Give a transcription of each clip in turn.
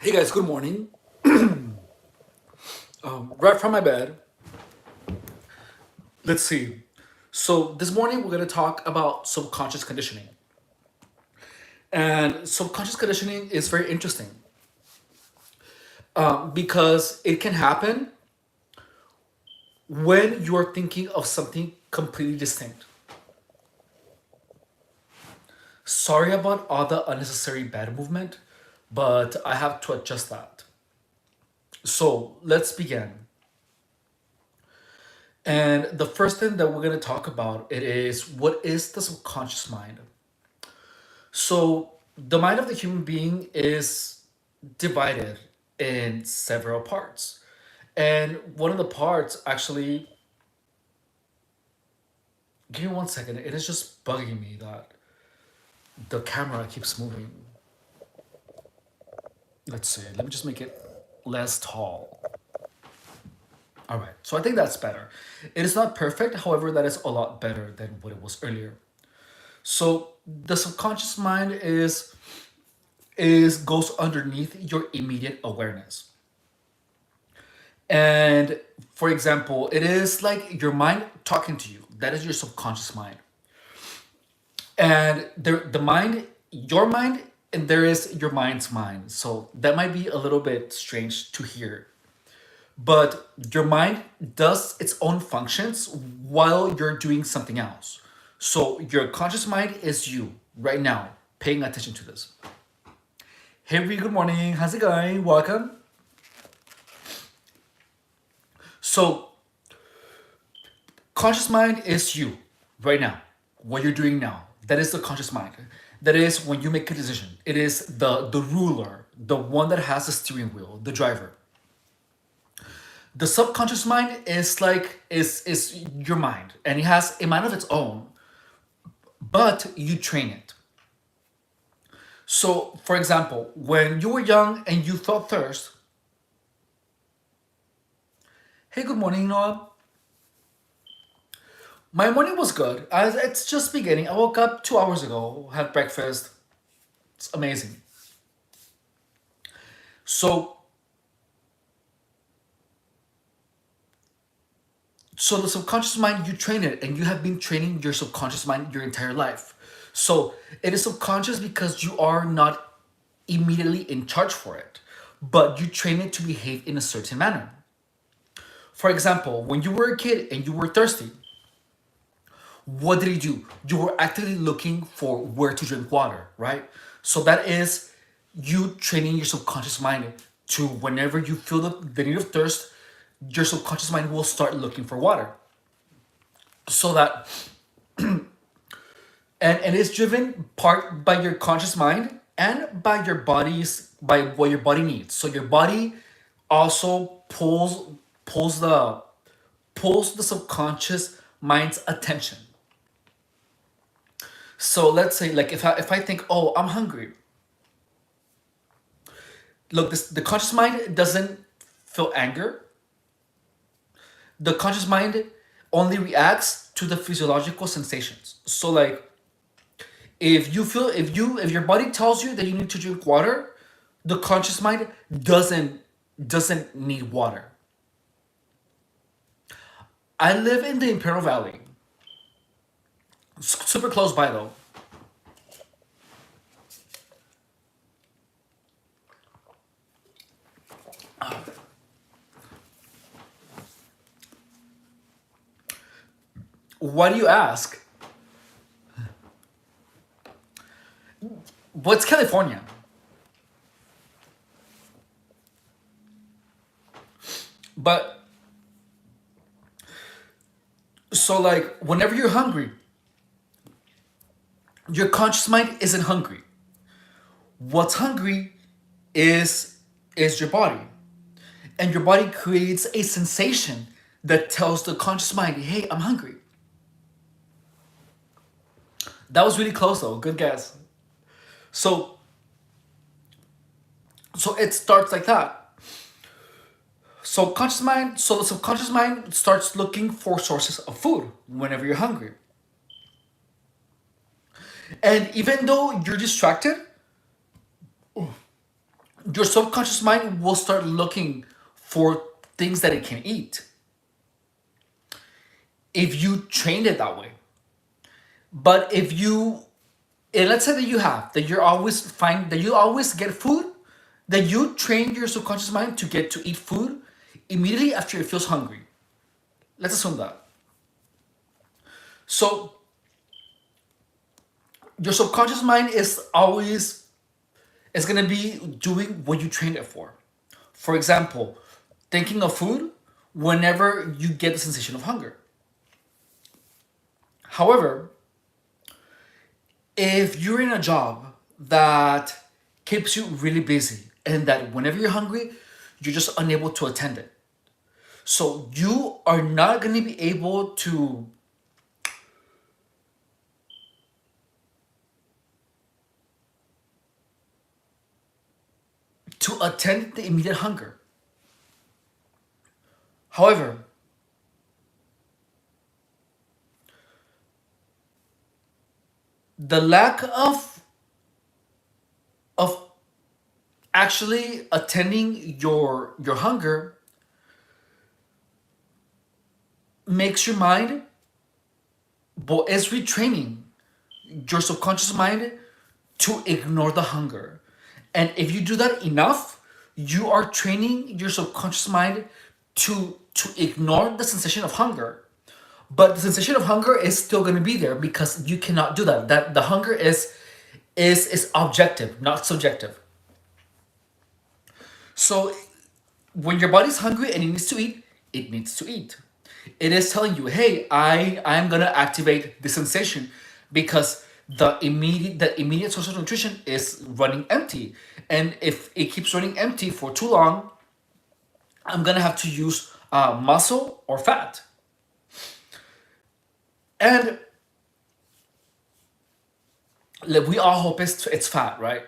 Hey guys, good morning. Right from my bed. Let's see. So, this morning we're going to talk about subconscious conditioning. And subconscious conditioning is very interesting because it can happen when you're thinking of something completely distinct. Sorry about all the unnecessary bad movement, but I have to adjust that. So, let's begin. And the first thing that we're going to talk about it is what is the subconscious mind? So the mind of the human being is divided in several parts. And one of the parts actually, give me one second, it is just bugging me that the camera keeps moving. Let's see, let me just make it less tall. All right, so I think that's better. It is not perfect, however, that is a lot better than what it was earlier. So the subconscious mind is goes underneath your immediate awareness. And for example, it is like your mind talking to you. That is your subconscious mind. And the mind, your mind, and there is your mind's mind. So that might be a little bit strange to hear. But your mind does its own functions while you're doing something else. So your conscious mind is you right now, paying attention to this. Hey, Ree, good morning. How's it going? Welcome. So conscious mind is you right now, what you're doing now. That is the conscious mind. That is when you make a decision. It is the ruler, the one that has the steering wheel, the driver. The subconscious mind is like is your mind, and it has a mind of its own, but you train it. So for example, when you were young and you felt thirst, hey, good morning, Noah. My morning was good. It's just beginning. I woke up 2 hours ago, had breakfast. It's amazing. So, so the subconscious mind, you train it, and you have been training your subconscious mind your entire life. So it is subconscious because you are not immediately in charge for it, but you train it to behave in a certain manner. For example, when you were a kid and you were thirsty, what did you do? You were actively looking for where to drink water, right? So that is you training your subconscious mind to whenever you feel the need of thirst, your subconscious mind will start looking for water. So that and it's driven part by your conscious mind and by your body's by what your body needs. So your body also pulls the pulls the subconscious mind's attention. So let's say like if I think, oh, I'm hungry. Look, this the conscious mind doesn't feel anger. The conscious mind only reacts to the physiological sensations. So like if your body tells you that you need to drink water, the conscious mind doesn't need water. I live in the Imperial Valley, super close by though. Why do you ask? What's California? But so like whenever you're hungry, your conscious mind isn't hungry. What's hungry is is your body. And your body creates a sensation that tells the conscious mind, hey, I'm hungry. That was really close though. Good guess. So so it starts like that. So the subconscious mind starts looking for sources of food whenever you're hungry. And even though you're distracted, your subconscious mind will start looking for things that it can eat if you train it that way. But if you, and let's say that you have that you're always find that you always get food, that you train your subconscious mind to get to eat food immediately after it feels hungry. Let's assume that. So your subconscious mind is gonna be doing what you trained it for. For example, thinking of food whenever you get the sensation of hunger. However, if you're in a job that keeps you really busy and that whenever you're hungry, you're just unable to attend it. So you are not going to be able to attend the immediate hunger. However, the lack of actually attending your hunger makes your mind, but is retraining your subconscious mind to ignore the hunger. And if you do that enough, you are training your subconscious mind to ignore the sensation of hunger. But the sensation of hunger is still going to be there because you cannot do that. That the hunger is objective, not subjective. So when your body's hungry and it needs to eat, it needs to eat. It is telling you, hey, I'm gonna activate the sensation because the immediate source of nutrition is running empty. And if it keeps running empty for too long, I'm gonna have to use muscle or fat. And like, we all hope it's fat, right?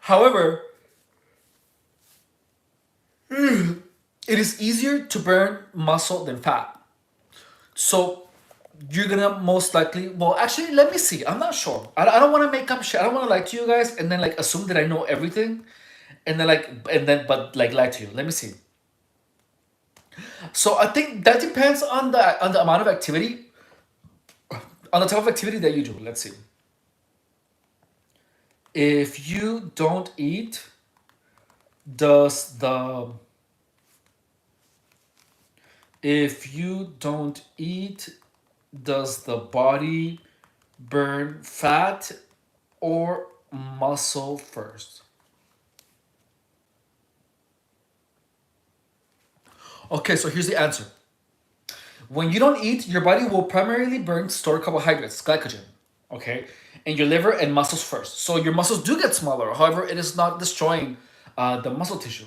However, it is easier to burn muscle than fat. So you're gonna most likely, well, actually, let me see. I'm not sure. I don't want to make up shit. I don't want to lie to you guys and then like assume that I know everything, and then but like lie to you. Let me see. So I think that depends on the amount of activity, on the type of activity that you do. Let's see. If you don't eat, does the if you don't eat, does the body burn fat or muscle first? Okay, so here's the answer. When you don't eat, your body will primarily burn stored carbohydrates, glycogen, okay, and your liver and muscles first. So your muscles do get smaller. However, it is not destroying the muscle tissue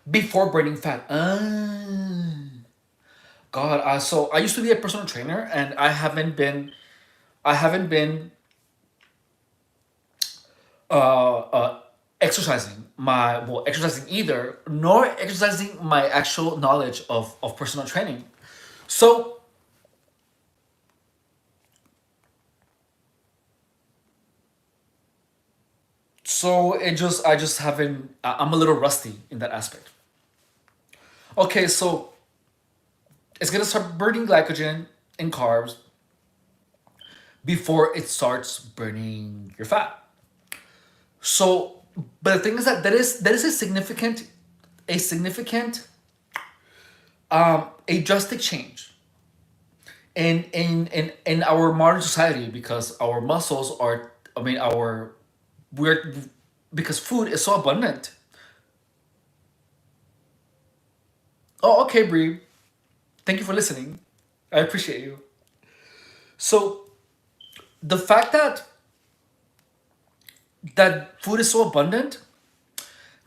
before burning fat. God, so I used to be a personal trainer, and I haven't been exercising exercising either, nor exercising my actual knowledge of personal training. So I just haven't. I'm a little rusty in that aspect. Okay, so it's gonna start burning glycogen and carbs before it starts burning your fat. So, but the thing is that is a significant a drastic change in our modern society because our muscles are. I mean, our we're because food is so abundant. Oh, okay, Bree. Thank you for listening. I appreciate you. So the fact that food is so abundant,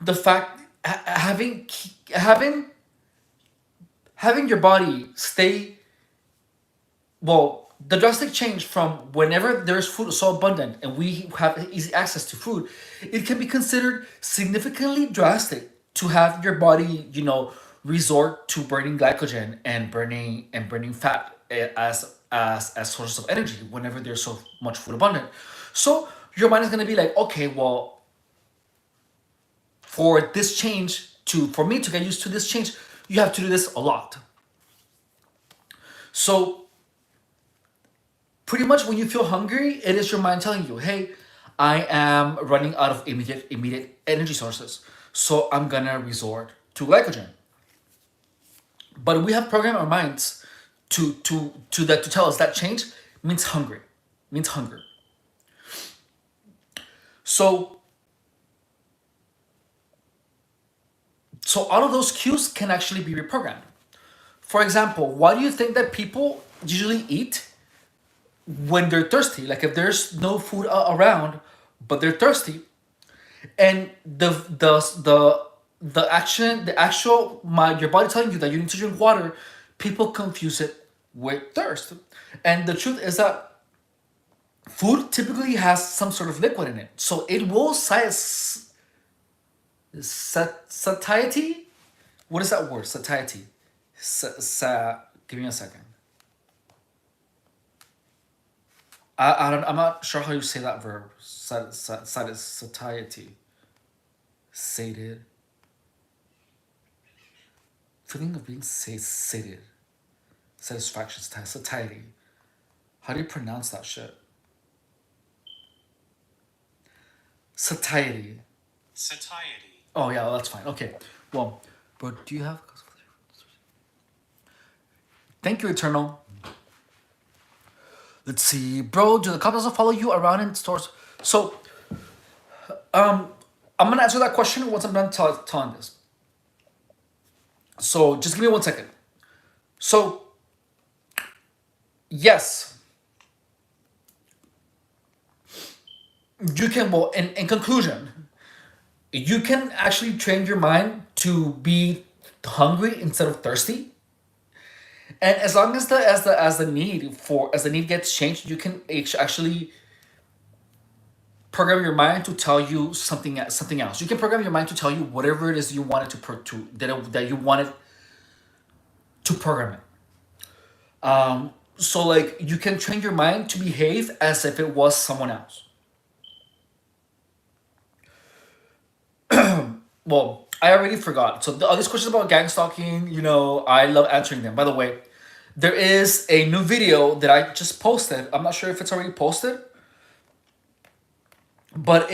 the fact having having your body stay, well, the drastic change from whenever there's food so abundant and we have easy access to food, it can be considered significantly drastic to have your body, resort to burning glycogen and burning fat as sources of energy whenever there's so much food abundant. So your mind is gonna be like, okay, well, for this change to for me to get used to this change, you have to do this a lot. So pretty much when you feel hungry, it is your mind telling you, hey, I am running out of immediate energy sources. So I'm gonna resort to glycogen. But we have programmed our minds to tell us that change means hungry, means hunger. So all of those cues can actually be reprogrammed. For example, why do you think that people usually eat when they're thirsty? Like if there's no food around, but they're thirsty, and the actual my your body telling you that you need to drink water, people confuse it with thirst. And the truth is that food typically has some sort of liquid in it, so it will satiety. What is that word? Satiety. Give me a second. I don't, I'm not sure how you say that verb. Satiety. Sated. Feeling of being sated. Satisfaction. Satiety. How do you pronounce that shit? Satiety. Satiety. Oh yeah, well, that's fine. Okay. Well, but do you have? Thank you, Eternal. Let's see, bro. Do the cops also follow you around in stores? So, I'm gonna answer that question once I'm done telling this. So just give me 1 second. So, yes, you can. Well, in conclusion, you can actually train your mind to be hungry instead of thirsty. And as long as the need gets changed, you can actually program your mind to tell you something else. You can program your mind to tell you whatever it is you wanted that you wanted to program it. So like you can train your mind to behave as if it was someone else. Well, I already forgot. So all these questions about gang stalking, I love answering them. By the way, there is a new video that I just posted. I'm not sure if it's already posted, but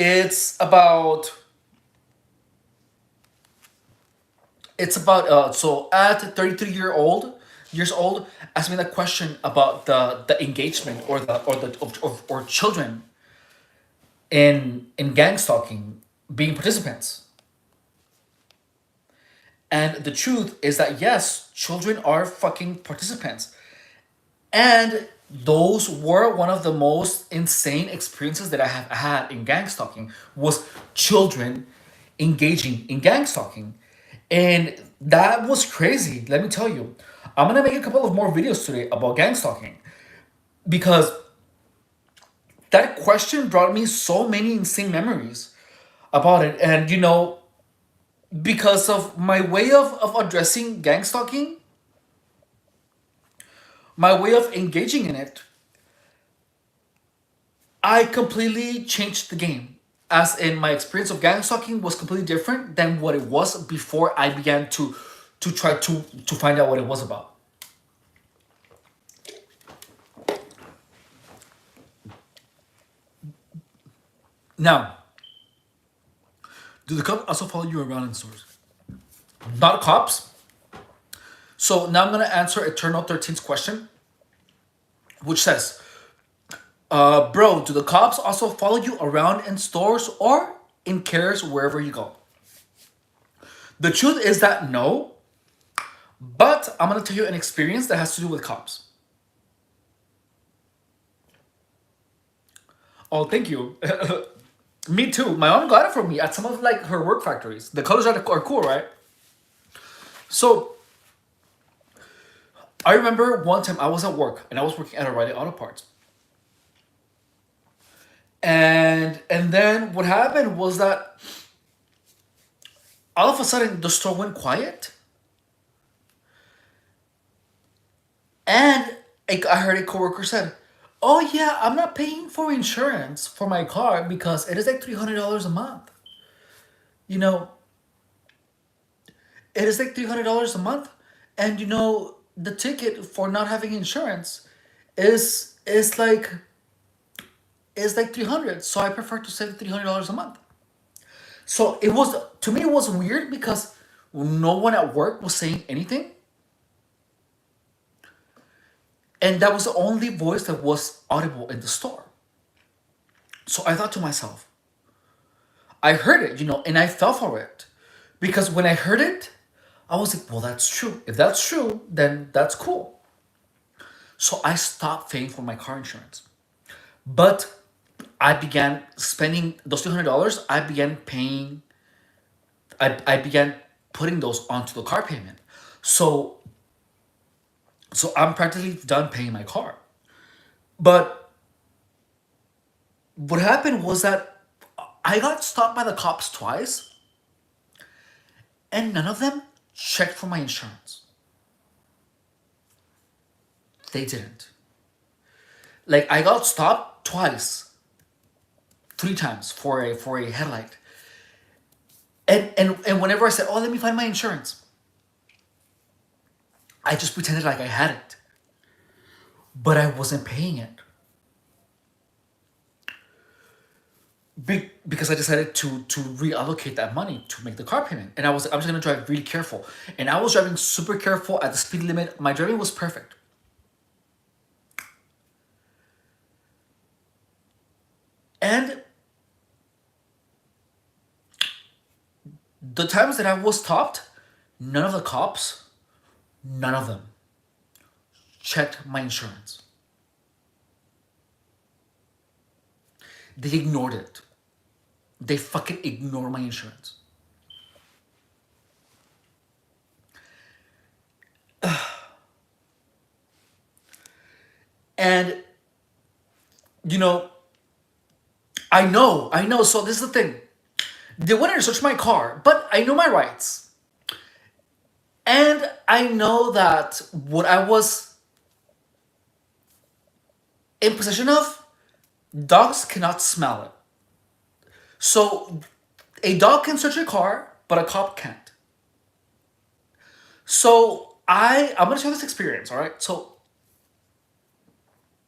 so at 33 years old, ask me that question about the engagement or children in gang stalking being participants. And the truth is that yes, children are fucking participants. And those were one of the most insane experiences that I have had in gang stalking was children engaging in gang stalking. And that was crazy, let me tell you. I'm gonna make a couple of more videos today about gang stalking because that question brought me so many insane memories about it. And because of my way of addressing gang stalking, my way of engaging in it, I completely changed the game. As in, my experience of gang stalking was completely different than what it was before I began to try to find out what it was about. Now, do the cops also follow you around in stores? Not cops. So now I'm gonna answer Eternal 13's question, which says, bro, do the cops also follow you around in stores or in cares wherever you go? The truth is that no, but I'm gonna tell you an experience that has to do with cops. Oh, thank you. Me too. My mom got it for me at some of like her work factories. The colors are cool, right? So I remember one time I was at work and I was working at O'Reilly Auto Parts. And then what happened was that all of a sudden the store went quiet. And I heard a coworker said, Oh yeah, I'm not paying for insurance for my car because it is like $300 a month. You know, it is like $300 a month, and the ticket for not having insurance is like 300. So I prefer to save $300 a month. So it was to me it was weird because no one at work was saying anything, and that was the only voice that was audible in the store. So I thought to myself, I heard it, and I fell for it. Because when I heard it, I was like, well, that's true. If that's true, then that's cool. So I stopped paying for my car insurance. But I began spending those $200. I began putting those onto the car payment. So so I'm practically done paying my car. But what happened was that I got stopped by the cops twice, and none of them checked for my insurance. They didn't. Like I got stopped twice, three times for a headlight. And whenever I said, "Oh, let me find my insurance," I just pretended like I had it, but I wasn't paying it. Because I decided to reallocate that money to make the car payment, and I was gonna drive really careful, and I was driving super careful at the speed limit. My driving was perfect, and the times that I was stopped, none of the cops, none of them checked my insurance. They ignored it. They fucking ignored my insurance. And you know, I know. So this is the thing. They wanted to search my car, but I know my rights. And I know that what I was in possession of, dogs cannot smell it. So a dog can search your car, but a cop can't. So I'm gonna share this experience, all right? So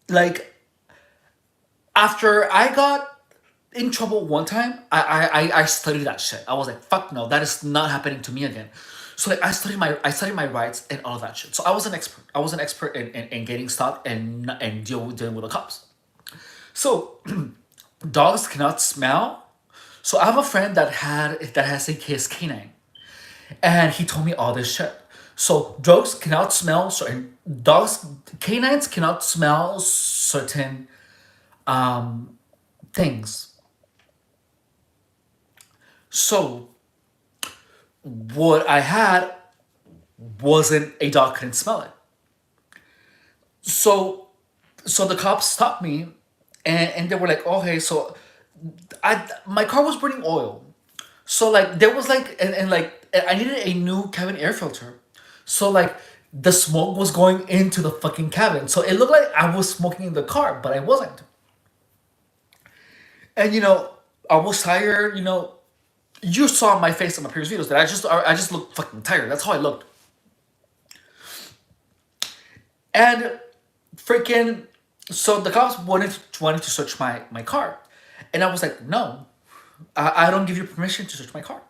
like after I got in trouble one time, I studied that shit. I was like, fuck no, that is not happening to me again. So like I studied my rights and all of that shit. So I was an expert. I was an expert in getting stopped and dealing with the cops. So dogs cannot smell. So I have a friend that has his canine, and he told me all this shit. So dogs cannot smell certain dogs canines cannot smell certain things. So what I had wasn't a dog couldn't smell it. So so the cops stopped me, and they were like, okay, so my car was burning oil. So like there was like and like I needed a new cabin air filter. So like the smoke was going into the fucking cabin. So it looked like I was smoking in the car, but I wasn't. And I was tired, you saw my face in my previous videos that I just looked fucking tired. That's how I looked. And freaking so the cops wanted to search my car. And I was like, no, I don't give you permission to search my car.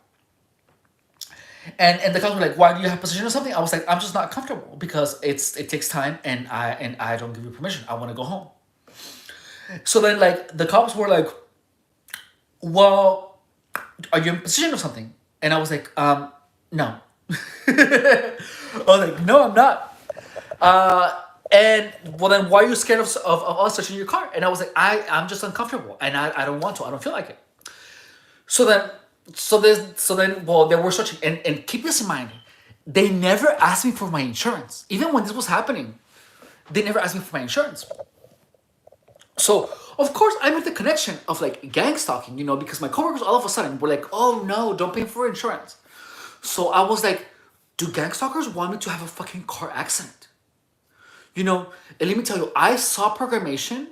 And the cops were like, why do you have possession or something? I was like, I'm just not comfortable because it takes time, and I don't give you permission. I want to go home. So then like the cops were like, well, are you in possession of something? And I was like, no. I was like, no, I'm not. And well, then why are you scared of us searching your car? And I was like, I'm just uncomfortable, and I don't want to. I don't feel like it. So then, well, they were searching, and keep this in mind, they never asked me for my insurance, even when this was happening. They never asked me for my insurance. So of course I made the connection of like gang stalking, because my coworkers all of a sudden were like, "Oh no, don't pay for insurance." So I was like, "Do gang stalkers want me to have a fucking car accident? You know, and let me tell you, I saw programmation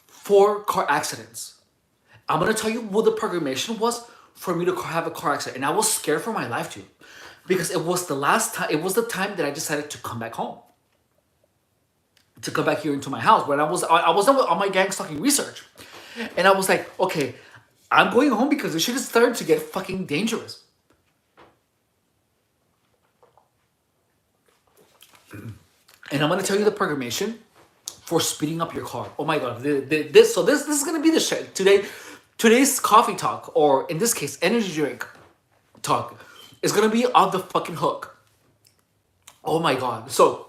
for car accidents. I'm gonna tell you what the programmation was for me to have a car accident, and I was scared for my life too, because it was the last time. It was the time that I decided to come back home, to come back here into my house. When I was done with all my gang stalking research, and I was like, okay, I'm going home because this shit is starting to get fucking dangerous. And I'm gonna tell you the programmation for speeding up your car. Oh my god, this is gonna be the shit today. Today's coffee talk, or in this case, energy drink talk, is gonna be on the fucking hook. Oh my god. So,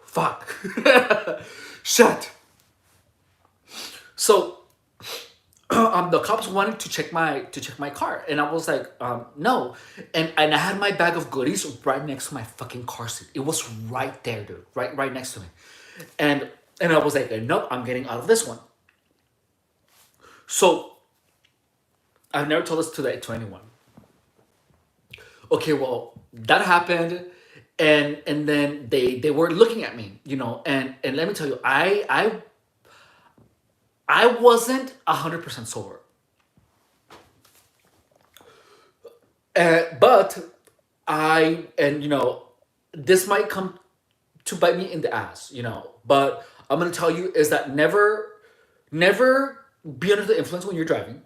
fuck, shit. So, the cops wanted to check my car, and I was like, no, and I had my bag of goodies right next to my fucking car seat. It was right there, dude, right next to me, and and I was like, nope, I'm getting out of this one. So I've never told this to anyone. Okay, well, that happened, and then they were looking at me, and let me tell you, I wasn't 100% sober, but and this might come to bite me in the ass, but I'm gonna tell you is that never be under the influence when you're driving.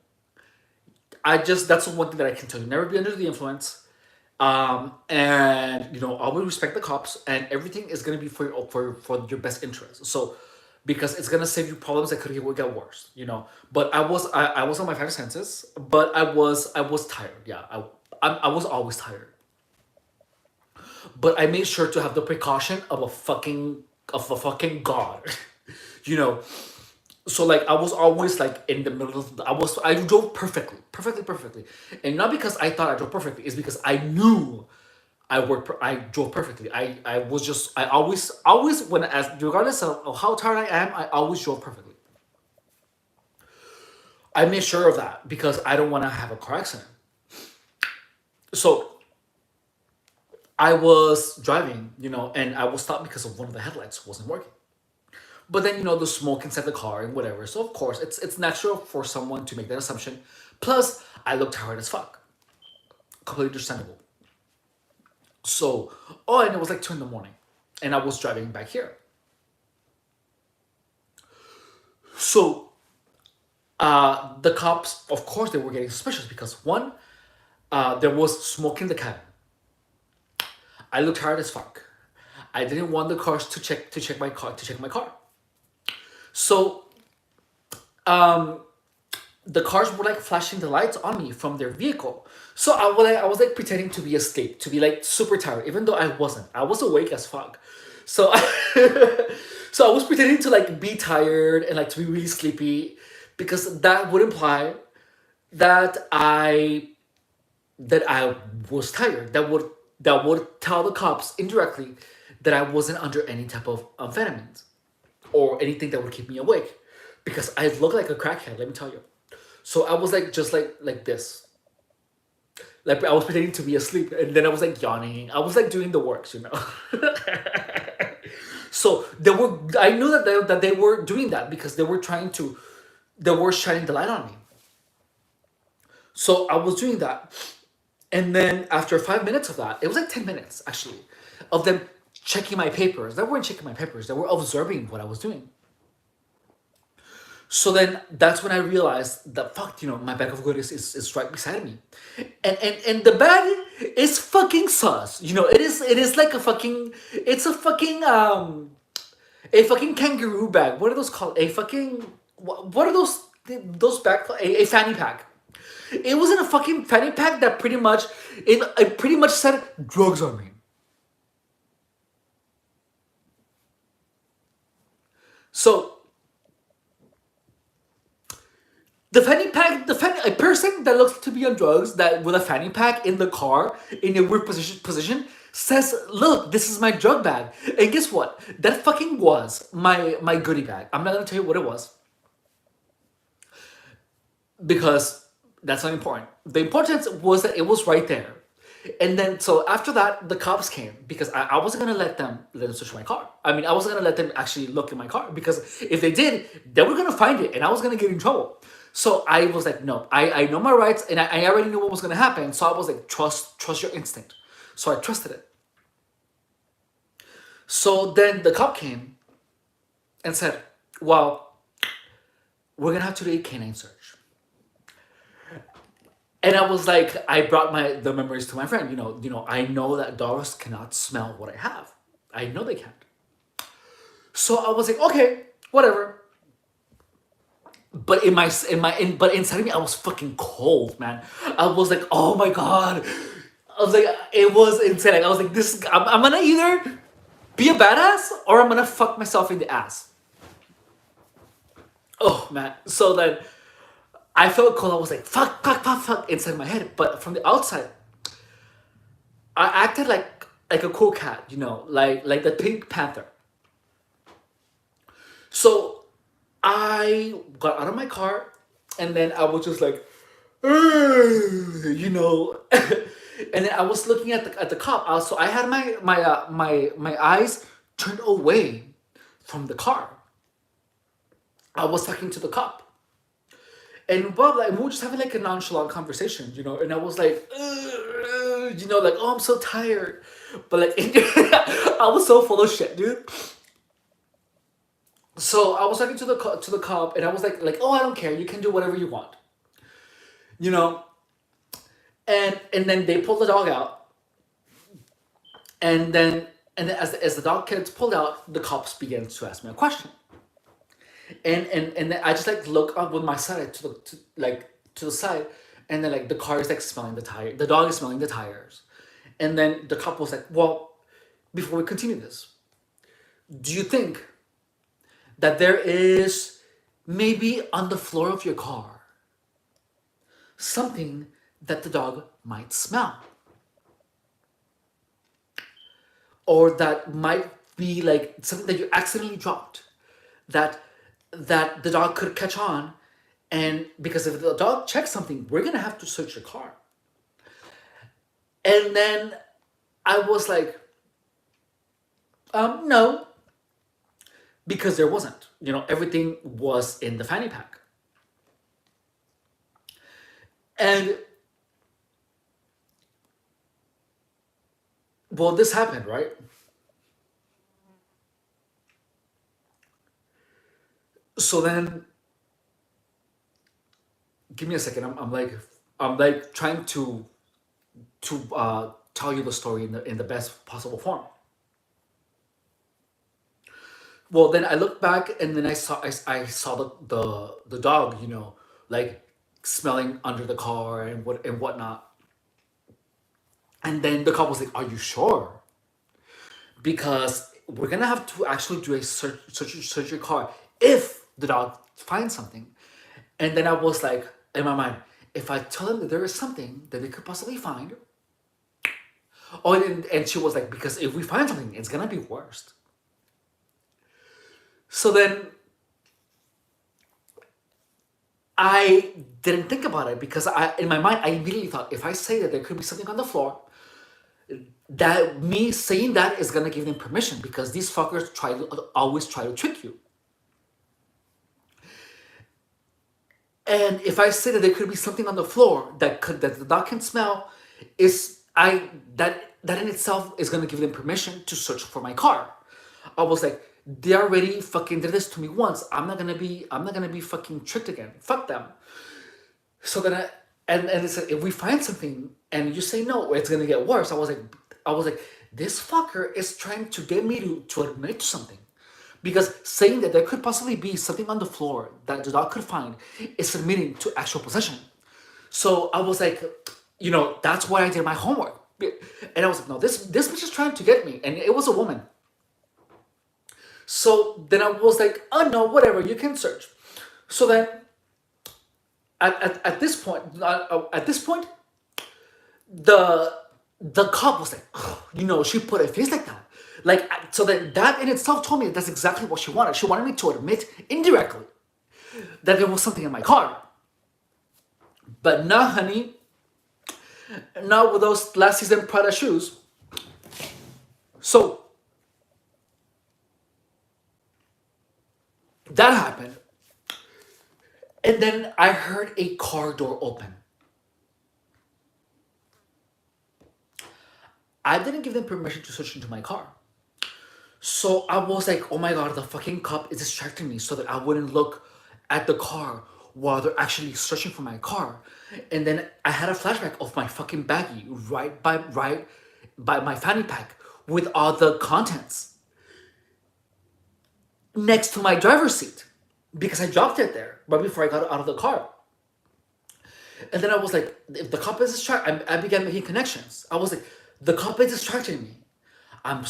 That's the one thing that I can tell you. Never be under the influence. And always respect the cops, and everything is gonna be for your best interest. So, because it's gonna save you problems that could get worse. But I was on my five senses, but I was tired. Yeah, I was always tired. But I made sure to have the precaution of a fucking god. you know. So like I was always like in the middle of I drove perfectly, and not because I thought I drove perfectly, it's because I knew I drove perfectly. I was just I always when as regardless of how tired I am, I always drove perfectly. I made sure of that because I don't want to have a car accident. So I was driving, and I was stopped because of one of the headlights wasn't working. But then the smoke inside the car and whatever. So of course it's natural for someone to make that assumption. Plus, I looked tired as fuck. Completely understandable. So, and it was like 2 in the morning, and I was driving back here. So, the cops, of course, they were getting suspicious because one, there was smoke in the cabin. I looked tired as fuck. I didn't want the cars to check my car. So, the cars were like flashing the lights on me from their vehicle. So I was like pretending to be asleep, to be like super tired, even though I wasn't. I was awake as fuck. So so I was pretending to like be tired and like to be really sleepy, because that would imply that I was tired. That would tell the cops indirectly that I wasn't under any type of amphetamines or anything that would keep me awake, because I look like a crackhead. Let me tell you. So I was like just like this, like I was pretending to be asleep, and then I was like yawning. I was like doing the works. So I knew that they were doing that because they were shining the light on me. So I was doing that, and then after 5 minutes of that, it was like 10 minutes actually, of them checking my papers. They weren't checking my papers. They were observing what I was doing. So then that's when I realized that fuck, my bag of goodies is right beside me, and the bag is fucking sus. It is like a fucking kangaroo bag. What are those called? A fucking what are those bag called? A fanny pack. It was in a fucking fanny pack that pretty much said drugs on me. So a person that looks to be on drugs, that with a fanny pack in the car in a weird position says, "Look, this is my drug bag." And guess what? That fucking was my goodie bag. I'm not gonna tell you what it was because that's not important. The importance was that it was right there. And then so after that, the cops came because I wasn't gonna let them search my car. I mean, I wasn't gonna let them actually look in my car because if they did, they were gonna find it and I was gonna get in trouble. So I was like, no, I know my rights and I already knew what was gonna happen. So I was like, trust your instinct. So I trusted it. So then the cop came and said, well, we're gonna have to do a canine search. And I was like, I brought the memories to my friend. I know that dogs cannot smell what I have. I know they can't. So I was like, okay, whatever. But but inside of me, I was fucking cold, man. I was like, oh my god. I was like, it was insane. Like, I was like, I'm gonna either be a badass or I'm gonna fuck myself in the ass. Oh man. So then I felt cold. I was like, fuck, fuck, fuck, fuck inside my head. But from the outside, I acted like a cool cat, like the Pink Panther. So I got out of my car and then I was just like, you know, and then I was looking at the cop. Also, I had my eyes turned away from the car. I was talking to the cop. And Bob, like, we were just having like a nonchalant conversation, and I was like, like, oh, I'm so tired. But like, I was so full of shit, dude. So I was talking to the cop, and I was like, oh, I don't care. You can do whatever you want, you know. And then they pulled the dog out, and then as the dog gets pulled out, the cops began to ask me a question, and then I just like look up with my side to the side, and then like the car is like smelling the tire, the dog is smelling the tires, and then the cop was like, well, before we continue this, do you think that there is maybe on the floor of your car something that the dog might smell, or that might be like something that you accidentally dropped, that the dog could catch on, and because if the dog checks something, we're gonna have to search your car. And then I was like, no, because there wasn't. Everything was in the fanny pack. And well, this happened, right? So then, give me a second. I'm like trying to tell you the story in the best possible form. Well, then I looked back and then I saw the dog, like smelling under the car and whatnot. And then the cop was like, "Are you sure? Because we're gonna have to actually do a search your car if the dog finds something." And then I was like, in my mind, if I tell them that there is something that they could possibly find, oh, and she was like, because if we find something, it's gonna be worst. So then I didn't think about it because in my mind, I immediately thought if I say that there could be something on the floor, that me saying that is gonna give them permission because these fuckers always try to trick you. And if I say that there could be something on the floor that the dog can smell, that in itself is gonna give them permission to search for my car. I was like, they already fucking did this to me once. I'm not gonna be fucking tricked again. Fuck them. So then and it said, if we find something and you say no, it's gonna get worse. I was like, this fucker is trying to get me to admit to something. Because saying that there could possibly be something on the floor that the dog could find is admitting to actual possession. So I was like, that's why I did my homework. And I was like, no, this bitch is trying to get me. And it was a woman. So then I was like, oh no, whatever, you can search. So then at this point, the cop was like, she put a face like that. Like, so then that in itself told me that's exactly what she wanted. She wanted me to admit indirectly that there was something in my car. But nah, honey, Not with those last season Prada shoes. So that happened. And then I heard a car door open. I didn't give them permission to search into my car. So I was like, oh my god, the fucking cop is distracting me so that I wouldn't look at the car while they're actually searching for my car. And then I had a flashback of my fucking baggie right by my fanny pack with all the contents next to my driver's seat because I dropped it there right before I got out of the car. And then I was like, if the cop is distracted, I began making connections. I was like, the cop is distracting me. I'm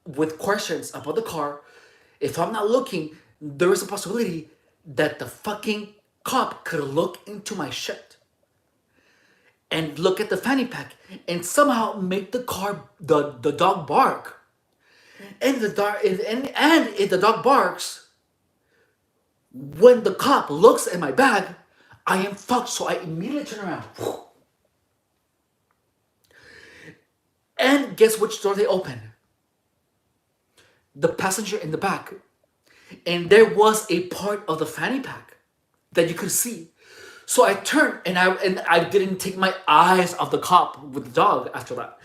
with questions about the car. If I'm not looking, there is a possibility that the fucking cop could look into my shit and look at the fanny pack and somehow make the dog bark. And the dog and if the dog barks, when the cop looks at my bag, I am fucked. So I immediately turn around. And guess which door they open? The passenger in the back. And there was a part of the fanny pack that you could see. So I turned and I didn't take my eyes off the cop with the dog after that.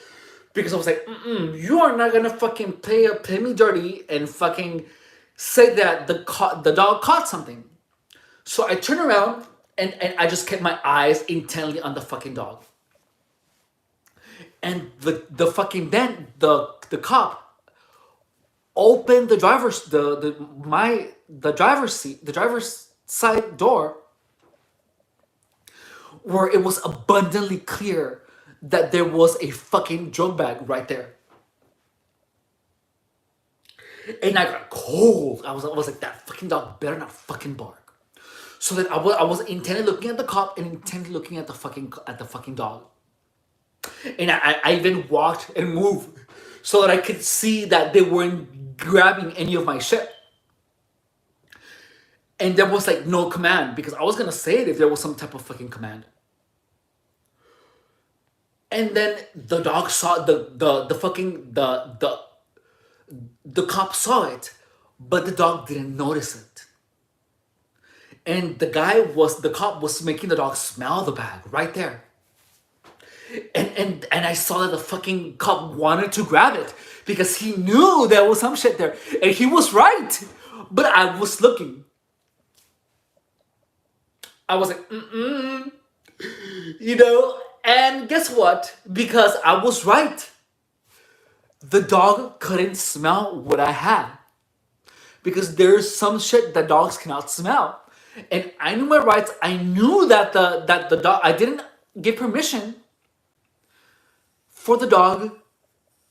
Because I was like, you are not gonna fucking play me dirty and fucking say that the dog caught something. So I turned around and I just kept my eyes intently on the fucking dog. And the fucking then the cop opened the driver's side door where it was abundantly clear that there was a fucking drug bag right there. And I got cold. I was like, that fucking dog better not fucking bark. So then I was intently looking at the cop and intently looking at the fucking dog. And I even walked and moved so that I could see that they weren't grabbing any of my shit. And there was like no command because I was gonna say it if there was some type of fucking command. And then the dog saw the cop saw it, but the dog didn't notice it. And the cop was making the dog smell the bag right there. And I saw that the fucking cop wanted to grab it because he knew there was some shit there. And he was right. But I was looking. I was like, and guess what? Because I was right. The dog couldn't smell what I had. Because there's some shit that dogs cannot smell. And I knew my rights. I knew that the dog, I didn't give permission for the dog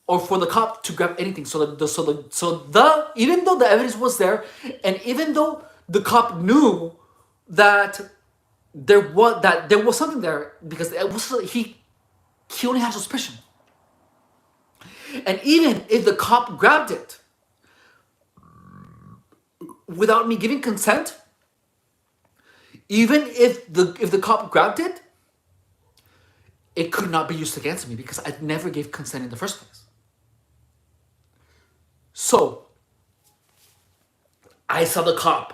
or for the cop to grab anything. Even though the evidence was there, and even though the cop knew that there was something there, because he only had suspicion. And even if the cop grabbed it without me giving consent, even if the cop grabbed it, it could not be used against me because I never gave consent in the first place. So I saw the cop.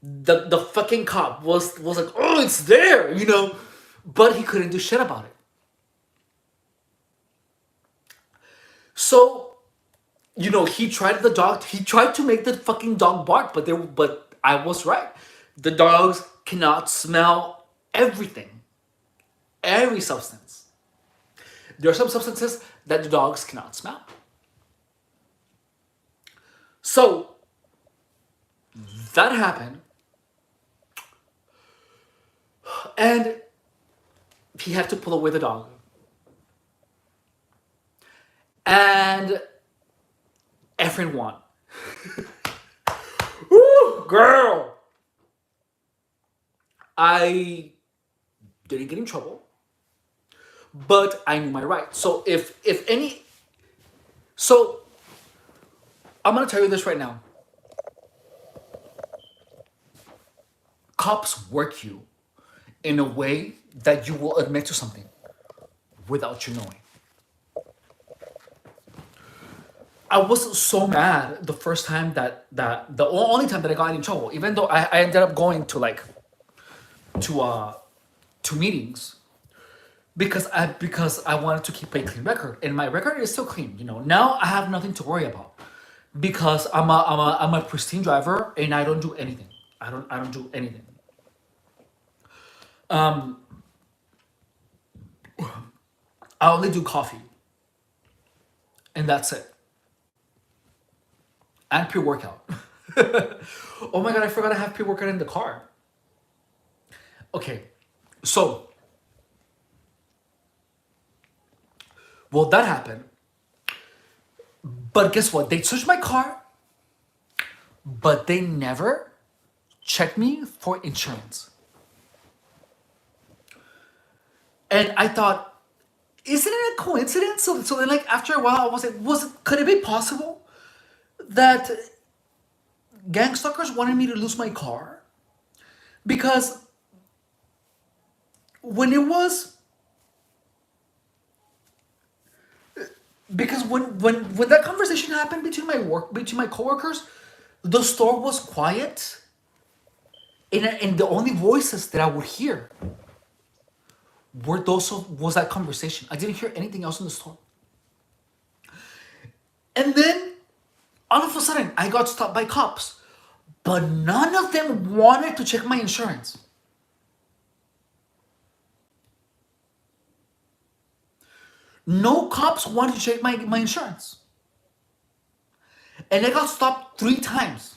The fucking cop was like, oh, it's there, but he couldn't do shit about it. So, he tried to make the fucking dog bark, but I was right. The dogs cannot smell everything. Every substance. There are some substances that the dogs cannot smell. So, that happened. And he had to pull away the dog. And Efren won. Woo, girl! I didn't get in trouble, but I knew my rights. So so I'm gonna tell you this right now. Cops work you in a way that you will admit to something. without you knowing. I was so mad the first time that the only time that I got in trouble, even though I ended up going to like to uh to meetings because I wanted to keep a clean record, and my record is still clean. Now I have nothing to worry about because I'm a pristine driver, and I don't do anything. I don't do anything. I only do coffee, and that's it, and pre-workout. Oh my god, I forgot I have pre-workout in the car. Okay, so well that happened, but guess what? They searched my car, but they never checked me for insurance. And I thought, isn't it a coincidence? So then, like, after a while, I was like, could it be possible that gang stalkers wanted me to lose my car? Because when it was, because when that conversation happened between my coworkers, the store was quiet, and the only voices that I would hear was that conversation. I didn't hear anything else in the store. And then all of a sudden, I got stopped by cops, but none of them wanted to check my insurance. No cops wanted to check my insurance. And I got stopped 3 times.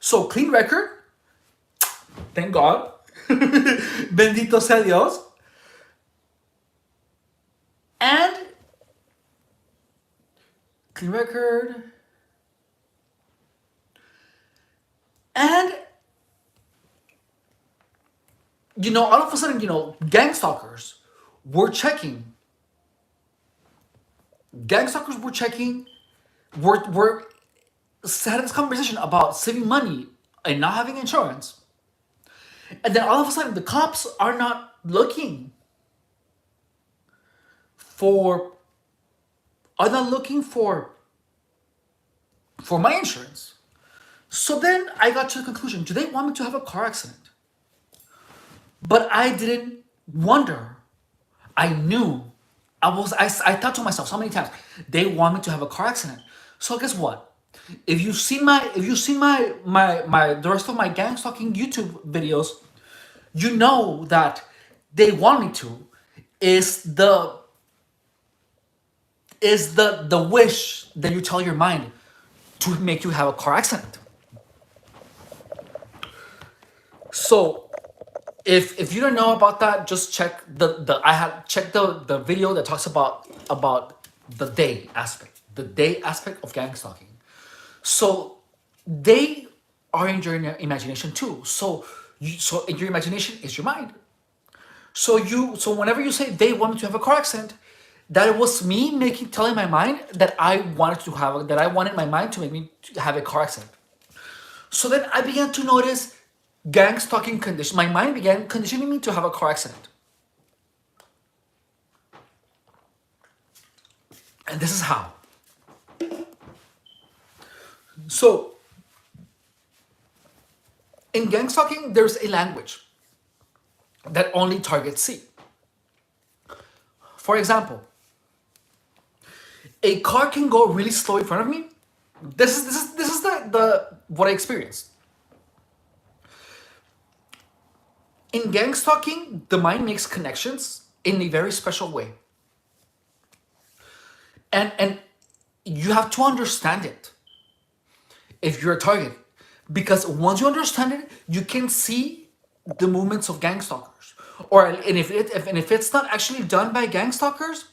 So, clean record. Thank God. Bendito sea Dios. And clean record. And all of a sudden, gang stalkers were checking. Gang stalkers were checking. Were had this conversation about saving money and not having insurance. And then all of a sudden, the cops are not looking for my insurance. So then I got to the conclusion: do they want me to have a car accident? But I didn't wonder. I knew. I thought to myself so many times, they want me to have a car accident. So guess what? If you've seen the rest of my gang stalking YouTube videos, you know that they want me to is the wish that you tell your mind to make you have a car accident. So if you don't know about that, just check I had checked the video that talks about the day aspect of gang stalking. So they are in your imagination too. So your imagination is your mind. So whenever you say they want me to have a car accident, that was me telling my mind that I wanted my mind to make me have a car accident. So then I began to notice gang stalking condition. My mind began conditioning me to have a car accident. And this is how. So, in gang stalking, there's a language that only targets C. For example, a car can go really slow in front of me. This is the what I experienced. In gang stalking, the mind makes connections in a very special way. And you have to understand it if you're a target. Because once you understand it, you can see the movements of gang stalkers. If it's not actually done by gang stalkers,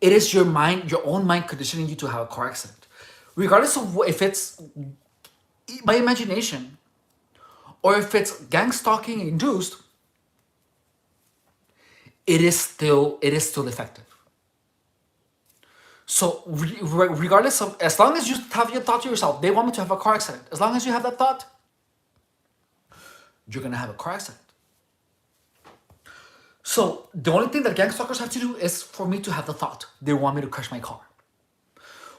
it is your own mind conditioning you to have a car accident. Regardless of if it's by imagination or if it's gang stalking induced, it is still effective. So regardless of, as long as you have your thought to yourself, they want me to have a car accident. As long as you have that thought, you're gonna have a car accident. So the only thing that gang stalkers have to do is for me to have the thought. They want me to crash my car,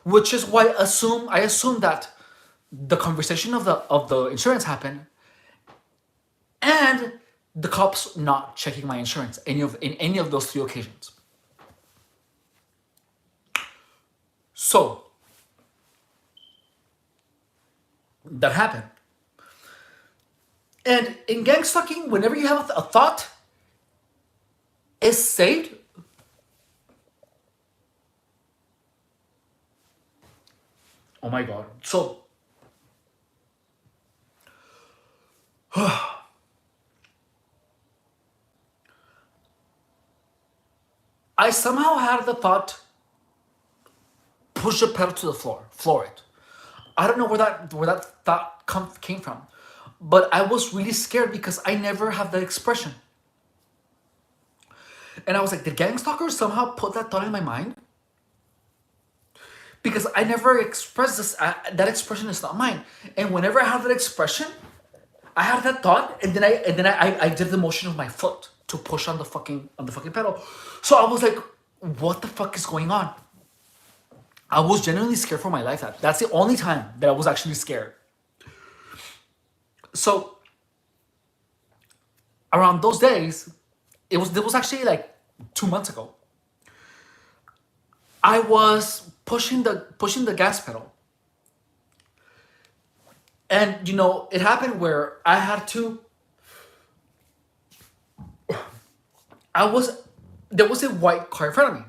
which is why I assume that the conversation of the insurance happened, and the cops not checking my insurance in any of those three occasions. So that happened. And in gang stalking, whenever you have a thought is saved, oh my god. So I somehow had the thought, push the pedal to the floor it. I don't know where that thought came from, but I was really scared because I never have that expression. And I was like, did gang stalkers somehow put that thought in my mind? Because I never expressed this. That expression is not mine. And whenever I have that expression, I had that thought, and then I did the motion of my foot to push on the fucking pedal. So I was like, what the fuck is going on? I was genuinely scared for my life. That's the only time that I was actually scared. So around those days, it was actually like 2 months ago. I was pushing the gas pedal, and it happened where I had to. There was a white car in front of me,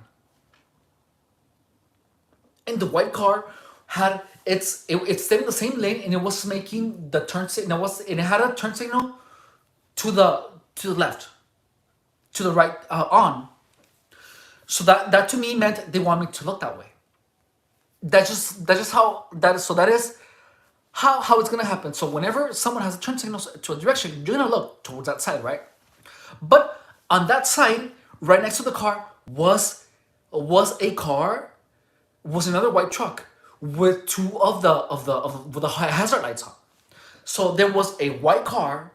and the white car had it stayed in the same lane, and it was making the turn signal. It had a turn signal to the left, to the right, on. So that to me meant they want me to look that way. That's just how that is. So that is how it's gonna happen. So whenever someone has a turn signal to a direction, you're gonna look towards that side, right? But on that side, right next to the car was another white truck with two with the hazard lights on. So there was a white car,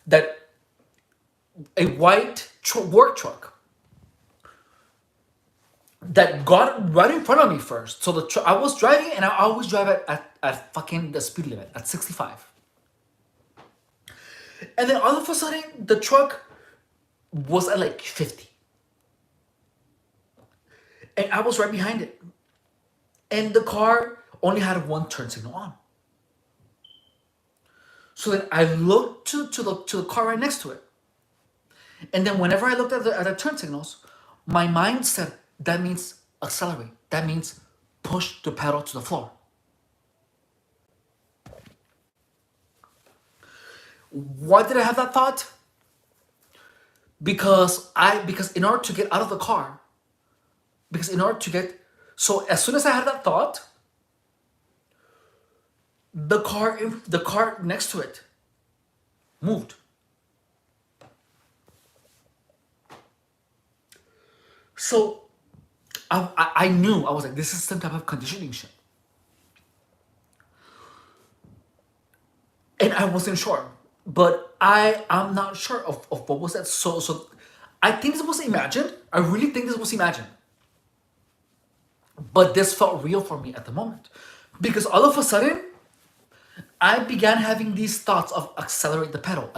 that a white work truck that got right in front of me first. So I was driving, and I always drive at fucking the speed limit at 65. And then all of a sudden, the truck was at like 50. And I was right behind it. And the car only had one turn signal on. So then I looked to the car right next to it. And then whenever I looked at the turn signals, my mind said, that means accelerate. That means push the pedal to the floor. Why did I have that thought? Because in order to get out of the car, so as soon as I had that thought, the car next to it moved. So I knew, I was like, this is some type of conditioning shit. And I wasn't sure. But I'm not sure of what was that. So I think this was imagined. I really think this was imagined. But this felt real for me at the moment. Because all of a sudden, I began having these thoughts of accelerate the pedal.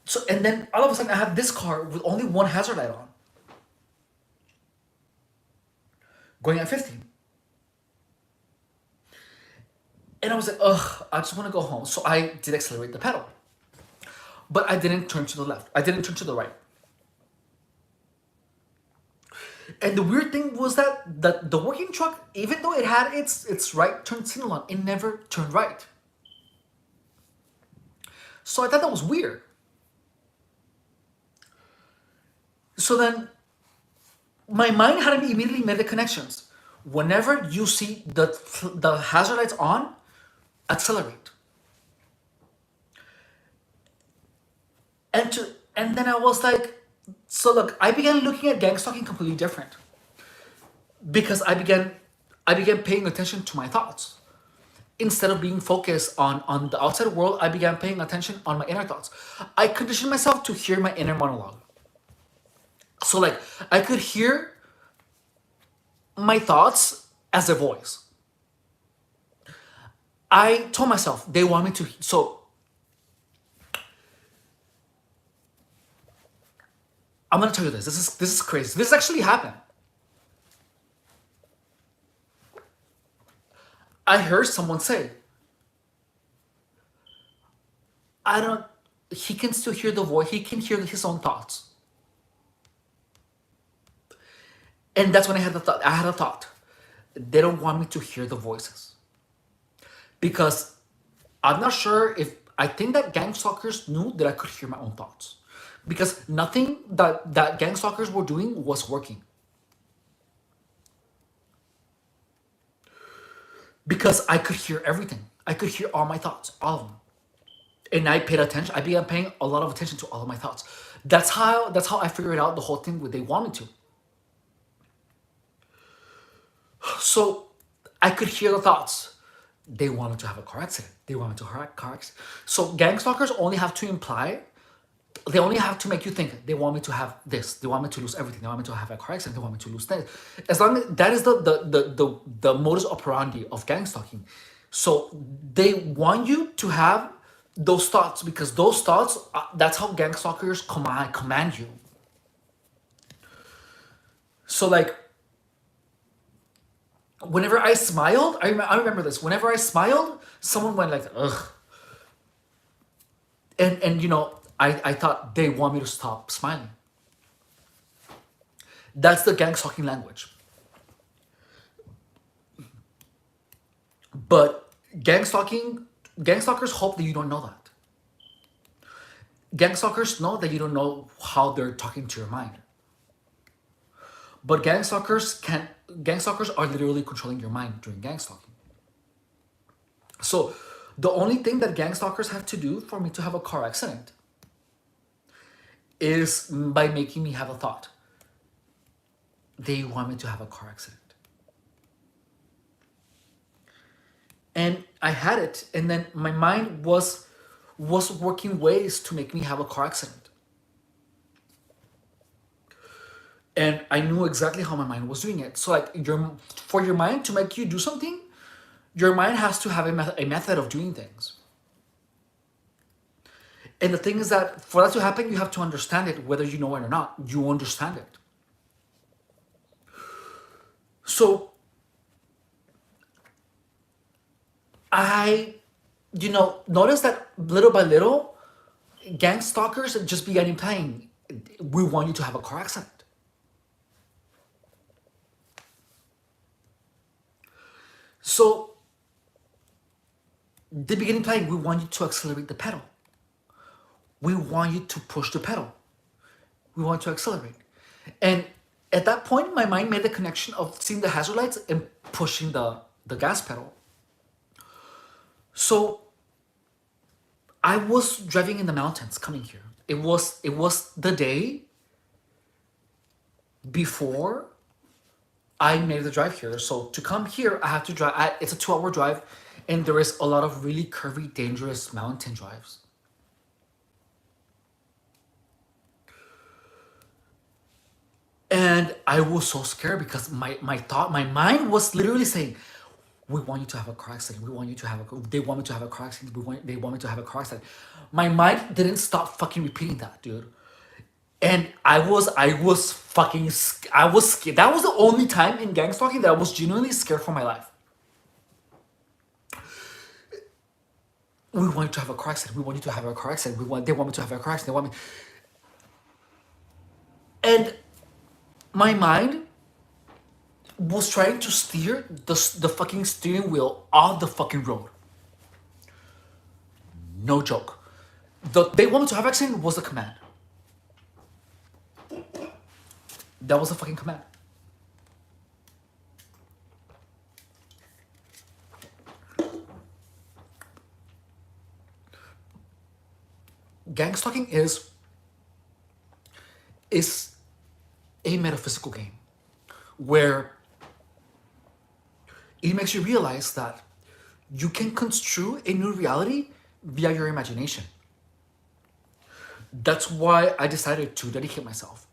So, and then all of a sudden I have this car with only one hazard light on, going at 50. And I was like, ugh, I just want to go home. So I did accelerate the pedal. But I didn't turn to the left. I didn't turn to the right. And the weird thing was that the working truck, even though it had its right turn signal on, it never turned right. So I thought that was weird. So then my mind hadn't immediately made the connections. Whenever you see the hazard lights on, accelerate. And then I was like, so look, I began looking at gang stalking completely different. because I began paying attention to my thoughts. Instead of being focused on the outside world, I began paying attention on my inner thoughts. I conditioned myself to hear my inner monologue. So like I could hear my thoughts as a voice. I told myself they want me to. So I'm gonna tell you this. This is crazy. This actually happened. I heard someone say, I don't. He can still hear the voice. He can hear his own thoughts. And that's when I had the thought. I had a thought. They don't want me to hear the voices because I'm not sure if I think that gang stalkers knew that I could hear my own thoughts because nothing that gang stalkers were doing was working. Because I could hear everything. I could hear all my thoughts, all of them. And I paid attention. I began paying a lot of attention to all of my thoughts. That's how I figured out the whole thing what they wanted to. So I could hear the thoughts. They wanted to have a car accident. They wanted to have a car accident. So gang stalkers only have to imply, they only have to make you think they want me to have this. They want me to lose everything. They want me to have a car accident. They want me to lose this. As long as that is the modus operandi of gang stalking. So they want you to have those thoughts because those thoughts, that's how gang stalkers command you. So like whenever I smiled, I remember this. Whenever I smiled, someone went like, ugh. And I thought they want me to stop smiling. That's the gang stalking language. But gang stalkers hope that you don't know that. Gang stalkers know that you don't know how they're talking to your mind. But gang stalkers are literally controlling your mind during gang stalking. So the only thing that gang stalkers have to do for me to have a car accident is by making me have a thought. They want me to have a car accident. And I had it, and then my mind was working ways to make me have a car accident. And I knew exactly how my mind was doing it. So like for your mind to make you do something, your mind has to have a method of doing things. And the thing is that for that to happen, you have to understand it, whether you know it or not. You understand it. So I, notice that little by little, gang stalkers just began implying, we want you to have a car accident. So they begin implying, we want you to accelerate the pedal. We want you to push the pedal. We want to accelerate. And at that point, my mind made the connection of seeing the hazard lights and pushing the gas pedal. So I was driving in the mountains coming here. It was the day before I made the drive here. So to come here, I have to drive. It's a 2-hour drive, and there is a lot of really curvy, dangerous mountain drives. And I was so scared because my mind was literally saying, we want you to have a car accident. They want me to have a car accident. They want me to have a car accident. My mind didn't stop fucking repeating that, dude. And I was scared. That was the only time in gang stalking that I was genuinely scared for my life. We want you to have a car accident. We want you to have a car accident. They want me to have a car accident. They want me. And my mind was trying to steer the fucking steering wheel off the fucking road. No joke. They want me to have accident was the command. That was the fucking command. Gang stalking is a metaphysical game where it makes you realize that you can construe a new reality via your imagination. That's why I decided to dedicate myself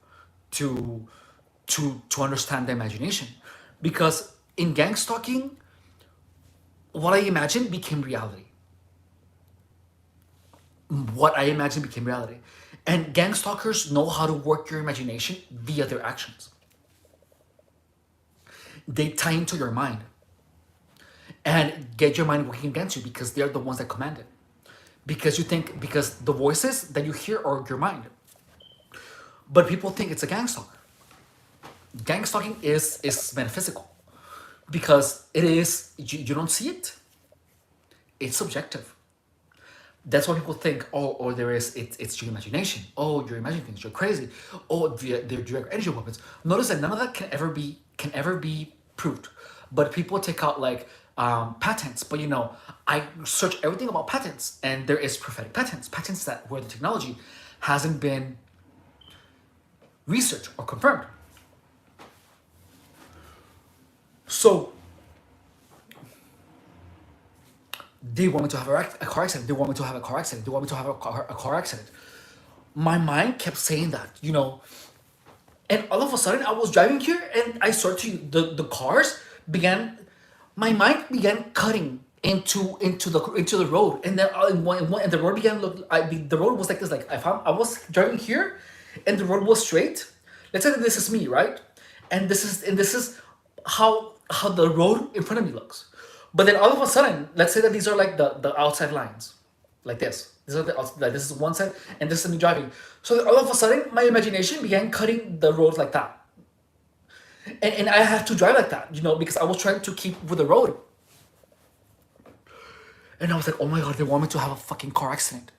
to to understand the imagination, because in gang stalking, what I imagined became reality. What I imagined became reality, and gang stalkers know how to work your imagination via their actions. They tie into your mind and get your mind working against you because they're the ones that command it. Because you think, because the voices that you hear are your mind. But people think it's a gang stalker. Gang stalking is metaphysical because it is, you don't see it. It's subjective. That's why people think, oh, or there is, it's your imagination. Oh, you're imagining things. You're crazy. Oh, they're direct energy weapons. Notice that none of that can ever be proved. But people take out like patents. But I search everything about patents, and there is prophetic patents. Patents that where the technology hasn't been researched or confirmed. So they want me to have a car accident. They want me to have a car accident. They want me to have a car accident. My mind kept saying that, and all of a sudden I was driving here and I started to the cars began, my mind began cutting into the road, and then and the road began look. The road was like this. Like I was driving here, and the road was straight. Let's say that this is me, right? And this is how the road in front of me looks. But then all of a sudden, let's say that these are like the outside lines, like this. These are like this is one side, and this is me driving. So then all of a sudden, my imagination began cutting the road like that, and I had to drive like that, because I was trying to keep with the road. And I was like, oh my god, they want me to have a fucking car accident.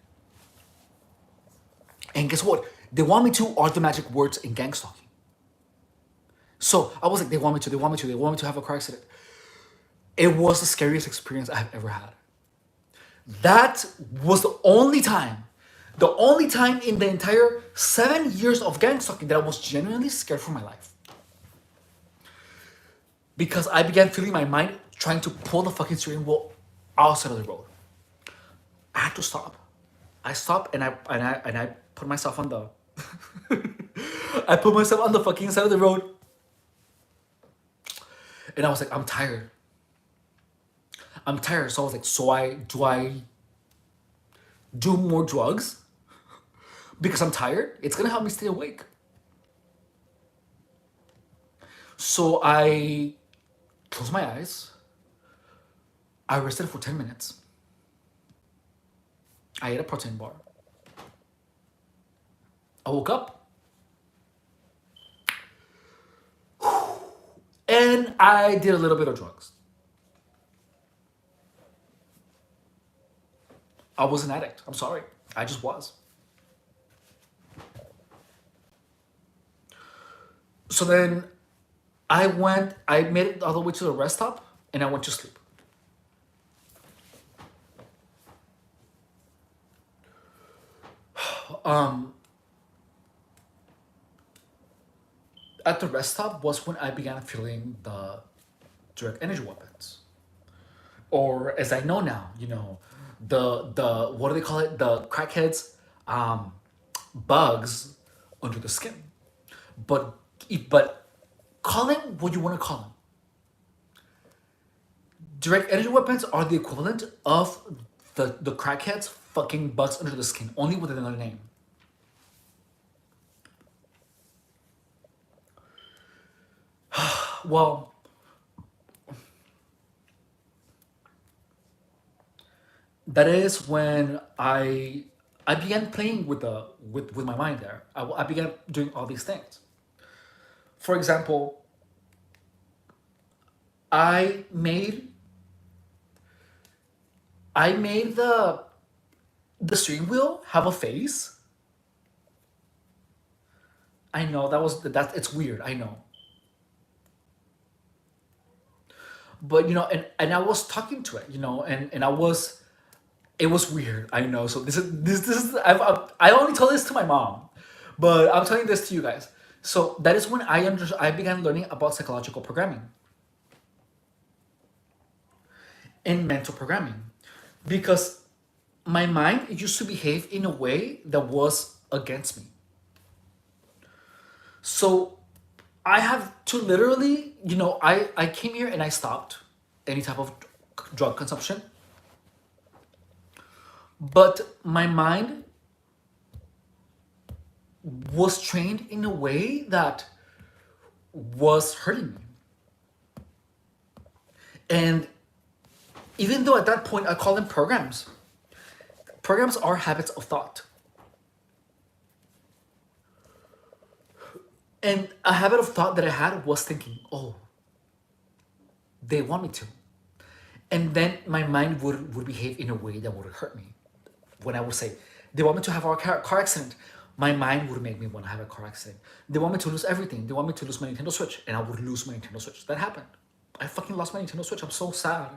And guess what? They want me to are the magic words in gang stalking. So I was like, they want me to have a car accident. It was the scariest experience I've ever had. That was the only time in the entire 7 years of gang stalking that I was genuinely scared for my life. Because I began feeling my mind trying to pull the fucking steering wheel outside of the road. I had to stop. I stopped and I put myself on the I put myself on the fucking side of the road. And I was like, I'm tired. So I was like, do I do more drugs? Because I'm tired? It's gonna help me stay awake. So I closed my eyes. I rested for 10 minutes. I ate a protein bar. I woke up. And I did a little bit of drugs. I was an addict. I'm sorry. I just was. So then I made it all the way to the rest stop, and I went to sleep. At the rest stop was when I began feeling the direct energy weapons. Or as I know now, the what do they call it? The crackheads bugs under the skin. But call it what you want to call them. Direct energy weapons are the equivalent of the crackheads fucking bugs under the skin, only with another name. Well, that is when I began playing with my mind there. I began doing all these things. For example, I made the steering wheel have a face. I know that it's weird. I know, but and I was talking to it, and it was weird. I know. So this is I only told this to my mom, but I'm telling this to you guys. So that is when I began learning about psychological programming. in mental programming, because my mind used to behave in a way that was against me. So I have to literally, I came here and I stopped any type of drug consumption. But my mind was trained in a way that was hurting me. And even though at that point I call them programs, programs are habits of thought. And a habit of thought that I had was thinking, oh, they want me to. And then my mind would behave in a way that would hurt me. When I would say, they want me to have a car accident, my mind would make me want to have a car accident. They want me to lose everything. They want me to lose my Nintendo Switch, and I would lose my Nintendo Switch. That happened. I fucking lost my Nintendo Switch. I'm so sad.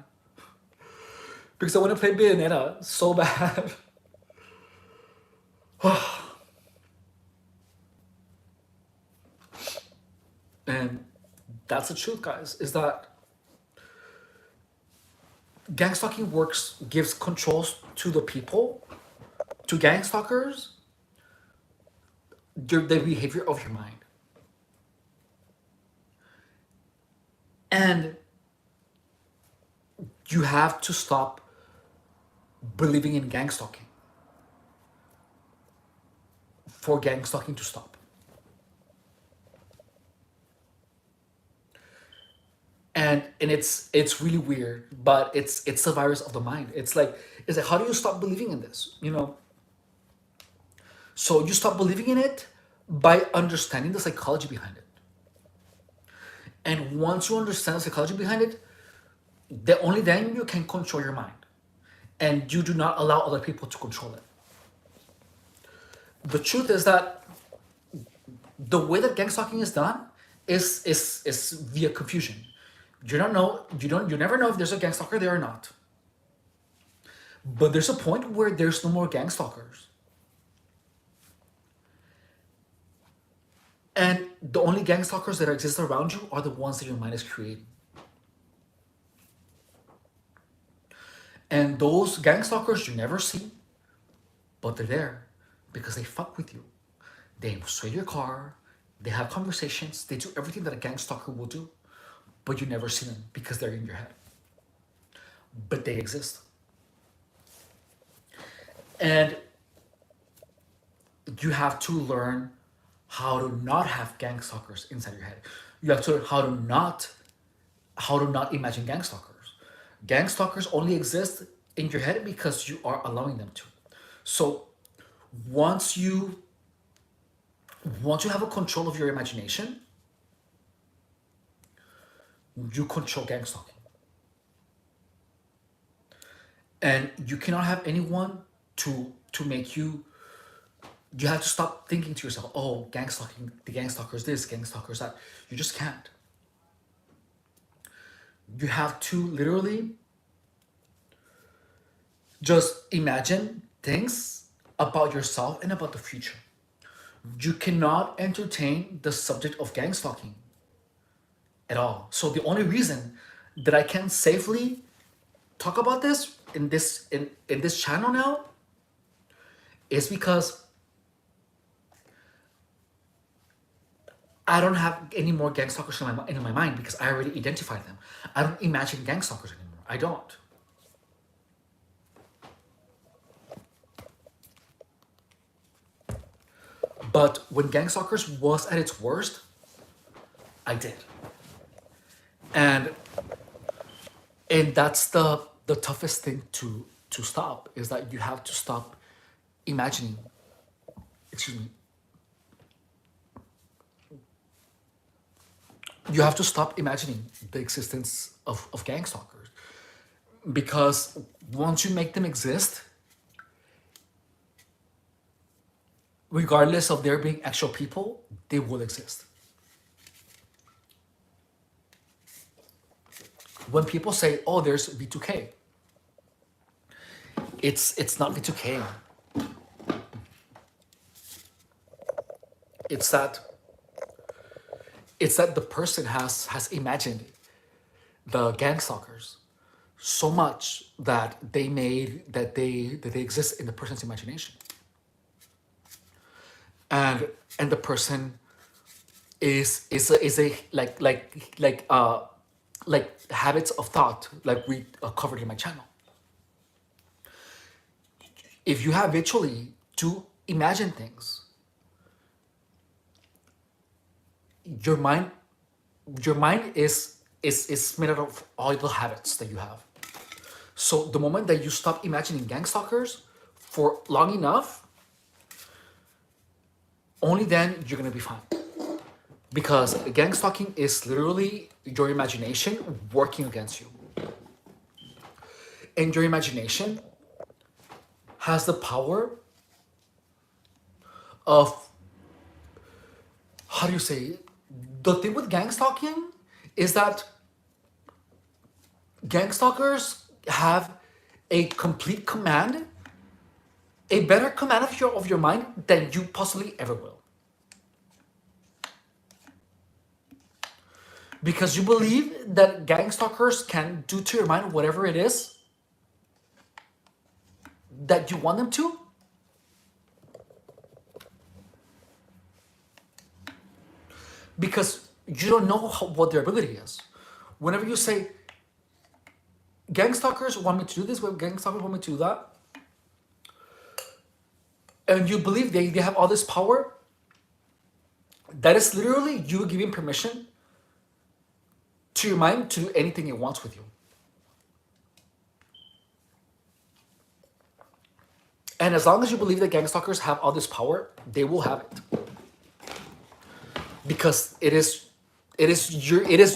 Because I want to play Bayonetta so bad. And that's the truth, guys, is that gang stalking gives controls to the people, to gang stalkers, the behavior of your mind. And you have to stop believing in gang stalking for gang stalking to stop. And it's really weird, but it's the virus of the mind. It's like how do you stop believing in this? So you stop believing in it by understanding the psychology behind it. And once you understand the psychology behind it, only then you can control your mind. And you do not allow other people to control it. The truth is that the way that gang stalking is done is via confusion. You never know if there's a gang stalker there or not. But there's a point where there's no more gang stalkers. And the only gang stalkers that exist around you are the ones that your mind is creating. And those gang stalkers you never see, but they're there because they fuck with you. They sway your car, they have conversations, they do everything that a gang stalker will do, but you never see them because they're in your head. But they exist. And you have to learn how to not have gang stalkers inside your head. You have to learn how to not imagine gang stalkers. Gang stalkers only exist in your head because you are allowing them to. So once you have a control of your imagination, you control gang stalking. And you cannot have anyone to make you have to stop thinking to yourself, oh, gang stalking, the gang stalkers this, gang stalkers that. You just can't. You have to literally just imagine things about yourself and about the future. You cannot entertain the subject of gang stalking at all. So the only reason that I can safely talk about this in this channel now is because I don't have any more gang stalkers in my mind because I already identified them. I don't imagine gang stalkers anymore. I don't. But when gang stalkers was at its worst, I did. And that's the toughest thing to stop, is that you have to stop imagining, excuse me, you have to stop imagining the existence of gang stalkers, because once you make them exist, regardless of there being actual people, they will exist. When people say, oh, there's V2K, it's not V2K. It's that the person has imagined the gang stalkers. so much that they exist in the person's imagination, and the person is a like habits of thought, like we covered in my channel. If you habitually to imagine things, your mind is made out of all the habits that you have. So the moment that you stop imagining gang stalkers for long enough, only then you're gonna be fine. Because gang stalking is literally your imagination working against you. And your imagination has the power of, how do you say, the thing with gang stalking is that gang stalkers have a complete command, a better command of your mind than you possibly ever will. Because you believe that gang stalkers can do to your mind whatever it is that you want them to. Because you don't know what their ability is. Whenever you say, gang stalkers want me to do this, gang stalkers want me to do that, and you believe they have all this power, that is literally you giving permission to your mind to do anything it wants with you. And as long as you believe that gang stalkers have all this power, they will have it. Because it is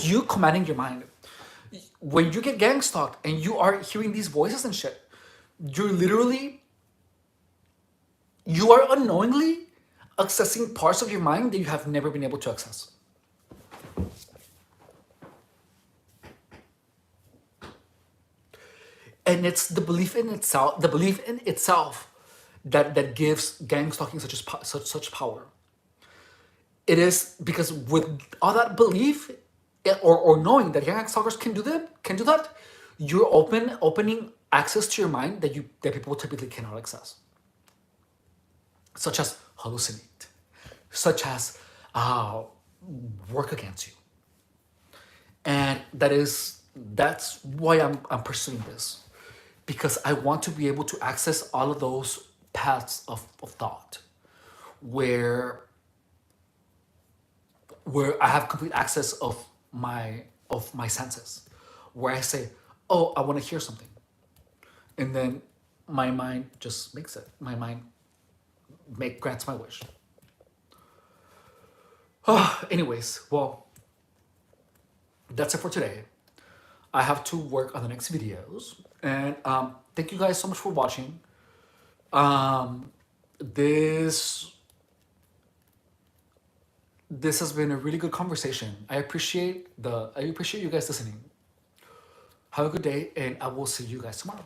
you commanding your mind. When you get gang stalked and you are hearing these voices and shit, you are unknowingly accessing parts of your mind that you have never been able to access. And it's the belief in itself that gives gang stalking such power. It is because with all that belief or knowing that gang stalkers can do that, you're opening access to your mind that people typically cannot access, such as hallucinate, such as work against you. And that's why I'm pursuing this, because I want to be able to access all of those paths of thought where I have complete access of my senses, where I say, oh, I want to hear something, and then my mind just makes it. My mind grants my wish. Anyways, well, that's it for today. I have to work on the next videos, and thank you guys so much for watching. This has been a really good conversation. I appreciate you guys listening. Have a good day, and I will see you guys tomorrow.